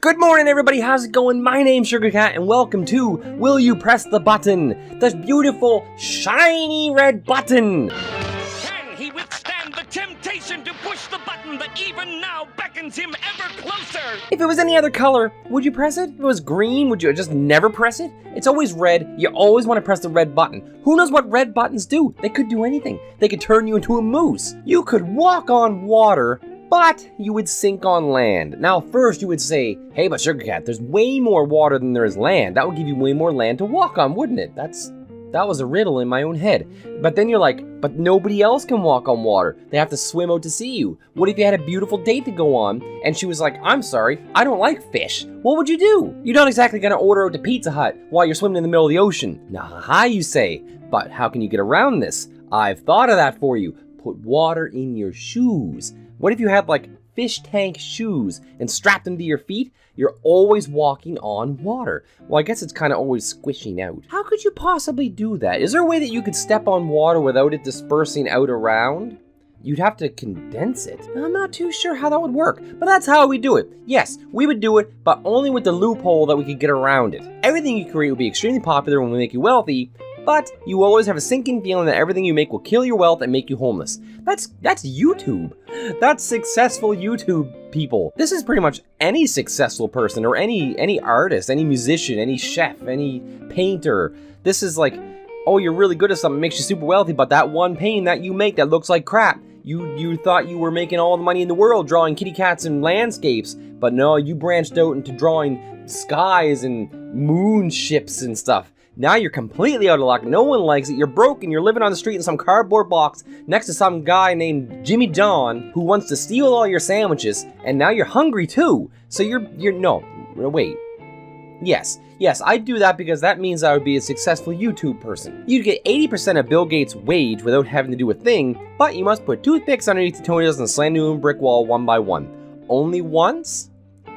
Good morning, everybody. How's it going? My name's Sugarcat, and welcome to Will You Press the Button? The beautiful, shiny red button. Can he withstand the temptation to push the button that even now beckons him ever closer? If it was any other color, would you press it? If it was green, would you just never press it? It's always red. You always want to press the red button. Who knows what red buttons do? They could do anything. They could turn you into a moose. You could walk on water, but you would sink on land. Now, first you would say, hey, but Sugarcat, there's way more water than there is land. That would give you way more land to walk on, wouldn't it? That was a riddle in my own head. But then you're like, but nobody else can walk on water. They have to swim out to see you. What if you had a beautiful date to go on, and she was like, I'm sorry, I don't like fish. What would you do? You're not exactly gonna order out to Pizza Hut while you're swimming in the middle of the ocean. Nah, you say. But how can you get around this? I've thought of that for you. Put water in your shoes. What if you had like fish tank shoes and strapped them to your feet? You're always walking on water. Well, I guess it's kind of always squishing out. How could you possibly do that? Is there a way that you could step on water without it dispersing out around? You'd have to condense it. I'm not too sure how that would work, but that's how we do it. Yes, we would do it, but only with the loophole that we could get around it. Everything you create will be extremely popular and will make you wealthy, but you always have a sinking feeling that everything you make will kill your wealth and make you homeless. That's YouTube. That's successful YouTube people. This is pretty much any successful person or any artist, any musician, any chef, any painter. This is like, oh, you're really good at something, makes you super wealthy, but that one painting that you make that looks like crap. You thought you were making all the money in the world drawing kitty cats and landscapes, but no, you branched out into drawing skies and moon ships and stuff. Now you're completely out of luck. No one likes it. You're broke and you're living on the street in some cardboard box next to some guy named Jimmy John who wants to steal all your sandwiches, and now you're hungry too. So no, wait. Yes, I'd do that because that means I would be a successful YouTube person. You'd get 80% of Bill Gates' wage without having to do a thing, but you must put toothpicks underneath the toenails and slam into a brick wall one by one. Only once?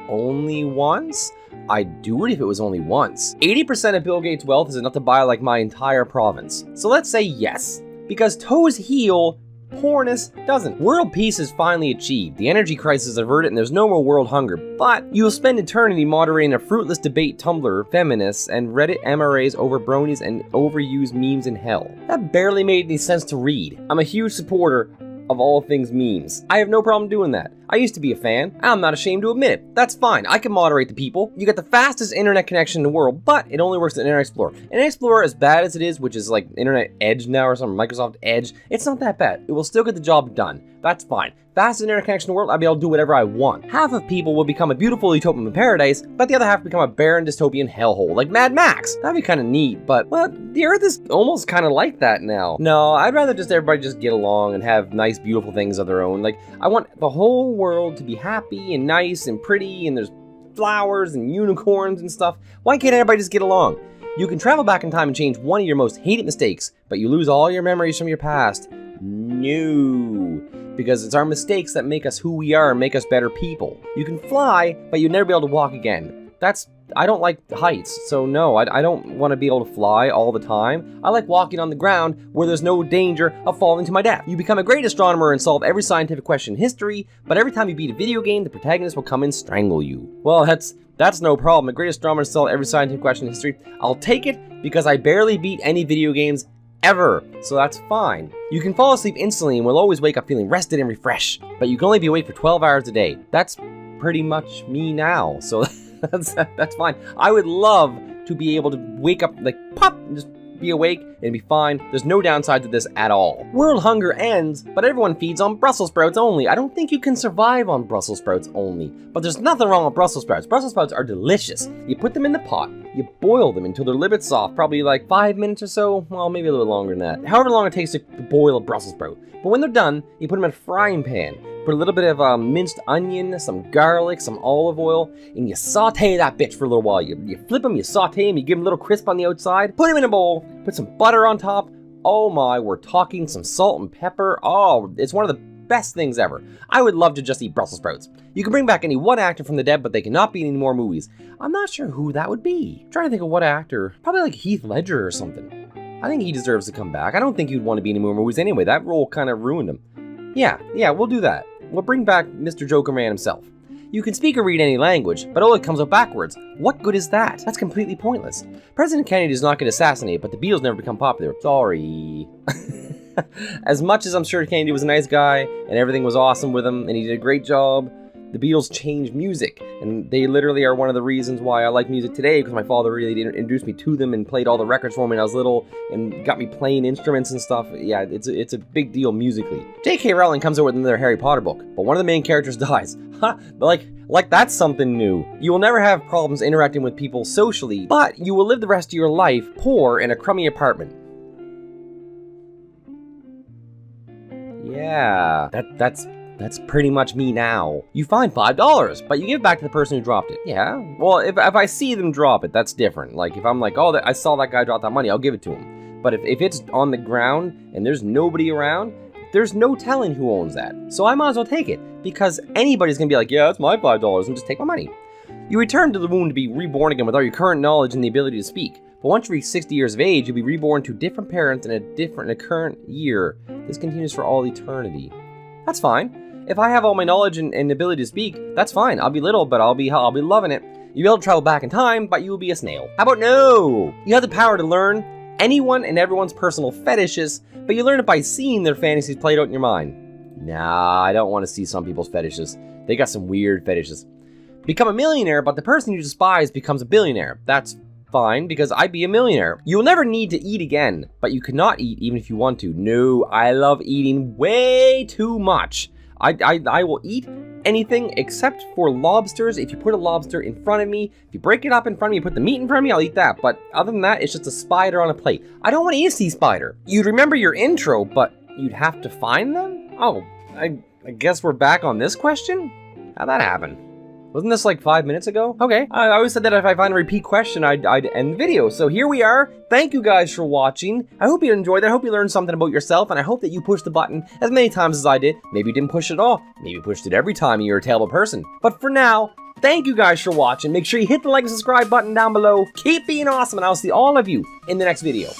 Only once? I'd do it if it was only once. 80% of Bill Gates' wealth is enough to buy like my entire province. So let's say yes, because toes heal, poorness doesn't. World peace is finally achieved. The energy crisis is averted and there's no more world hunger. But you will spend eternity moderating a fruitless debate Tumblr, feminists, and Reddit MRAs over bronies and overused memes in hell. That barely made any sense to read. I'm a huge supporter of all things memes. I have no problem doing that. I used to be a fan. I'm not ashamed to admit it. That's fine. I can moderate the people. You get the fastest internet connection in the world, but it only works with Internet Explorer. Internet Explorer, as bad as it is, which is like Internet Edge now or something, Microsoft Edge, it's not that bad. It will still get the job done. That's fine. Fastest internet connection in the world, I'll be able to do whatever I want. Half of people will become a beautiful utopian paradise, but the other half become a barren dystopian hellhole, like Mad Max. That'd be kind of neat, but, well, the Earth is almost kind of like that now. No, I'd rather just everybody just get along and have nice, beautiful things of their own. Like, I want the whole world to be happy and nice and pretty, and there's flowers and unicorns and stuff. Why can't everybody just get along? You can travel back in time and change one of your most hated mistakes, but you lose all your memories from your past. No, because it's our mistakes that make us who we are and make us better people. You can fly, but you'll never be able to walk again. I don't like heights, so no, I don't want to be able to fly all the time. I like walking on the ground where there's no danger of falling to my death. You become a great astronomer and solve every scientific question in history, but every time you beat a video game, the protagonist will come and strangle you. Well, that's no problem. A great astronomer to solve every scientific question in history. I'll take it because I barely beat any video games ever, so that's fine. You can fall asleep instantly and will always wake up feeling rested and refreshed, but you can only be awake for 12 hours a day. That's pretty much me now, so that's fine. I would love to be able to wake up, like, pop, and just be awake and be fine. There's no downside to this at all. World hunger ends, but everyone feeds on Brussels sprouts only. I don't think you can survive on Brussels sprouts only, but there's nothing wrong with Brussels sprouts. Brussels sprouts are delicious. You put them in the pot, you boil them until they're a little bit soft, probably like 5 minutes or so, well, maybe a little longer than that. However long it takes to boil a Brussels sprout. But when they're done, you put them in a frying pan. Put a little bit of minced onion, some garlic, some olive oil, and you saute that bitch for a little while. You flip them, you saute them, you give them a little crisp on the outside, put them in a bowl, put some butter on top. Oh my, we're talking some salt and pepper. Oh, it's one of the best things ever. I would love to just eat Brussels sprouts. You can bring back any one actor from the dead, but they cannot be in any more movies. I'm not sure who that would be. I'm trying to think of what actor. Probably like Heath Ledger or something. I think he deserves to come back. I don't think he'd want to be in any more movies anyway. That role kind of ruined him. Yeah, we'll do that. We'll bring back Mr. Joker Man himself. You can speak or read any language, but all it comes out backwards. What good is that? That's completely pointless. President Kennedy does not get assassinated, but the Beatles never become popular. Sorry. As much as I'm sure Kennedy was a nice guy, and everything was awesome with him, and he did a great job, the Beatles changed music, and they literally are one of the reasons why I like music today, because my father really introduced me to them and played all the records for me when I was little, and got me playing instruments and stuff. Yeah, it's a big deal musically. J.K. Rowling comes out with another Harry Potter book, but one of the main characters dies. Ha! Like that's something new. You will never have problems interacting with people socially, but you will live the rest of your life poor in a crummy apartment. Yeah, that's pretty much me now. You find $5, but you give it back to the person who dropped it. Yeah, well, if I see them drop it, that's different. Like, if I'm like, oh, I saw that guy drop that money, I'll give it to him. But if it's on the ground and there's nobody around, there's no telling who owns that. So I might as well take it, because anybody's gonna be like, yeah, it's my $5, and just take my money. You return to the womb to be reborn again with all your current knowledge and the ability to speak. But once you reach 60 years of age, you'll be reborn to different parents in a current year. This continues for all eternity. That's fine. If I have all my knowledge and ability to speak, that's fine. I'll be little, but I'll be loving it. You'll be able to travel back in time, but you will be a snail. How about no? You have the power to learn anyone and everyone's personal fetishes, but you learn it by seeing their fantasies played out in your mind. Nah, I don't want to see some people's fetishes. They got some weird fetishes. Become a millionaire, but the person you despise becomes a billionaire. That's fine, because I'd be a millionaire. You will never need to eat again, but you cannot eat even if you want to. No, I love eating way too much. I will eat anything except for lobsters. If you put a lobster in front of me, if you break it up in front of me, you put the meat in front of me, I'll eat that. But other than that, it's just a spider on a plate. I don't want to eat a sea spider. You'd remember your intro, but you'd have to find them? Oh, I guess we're back on this question? How'd that happen? Wasn't this like 5 minutes ago? Okay, I always said that if I find a repeat question, I'd end the video. So here we are. Thank you guys for watching. I hope you enjoyed it. I hope you learned something about yourself, and I hope that you pushed the button as many times as I did. Maybe you didn't push it at all. Maybe you pushed it every time and you're a terrible person. But for now, thank you guys for watching. Make sure you hit the like and subscribe button down below. Keep being awesome, and I'll see all of you in the next video.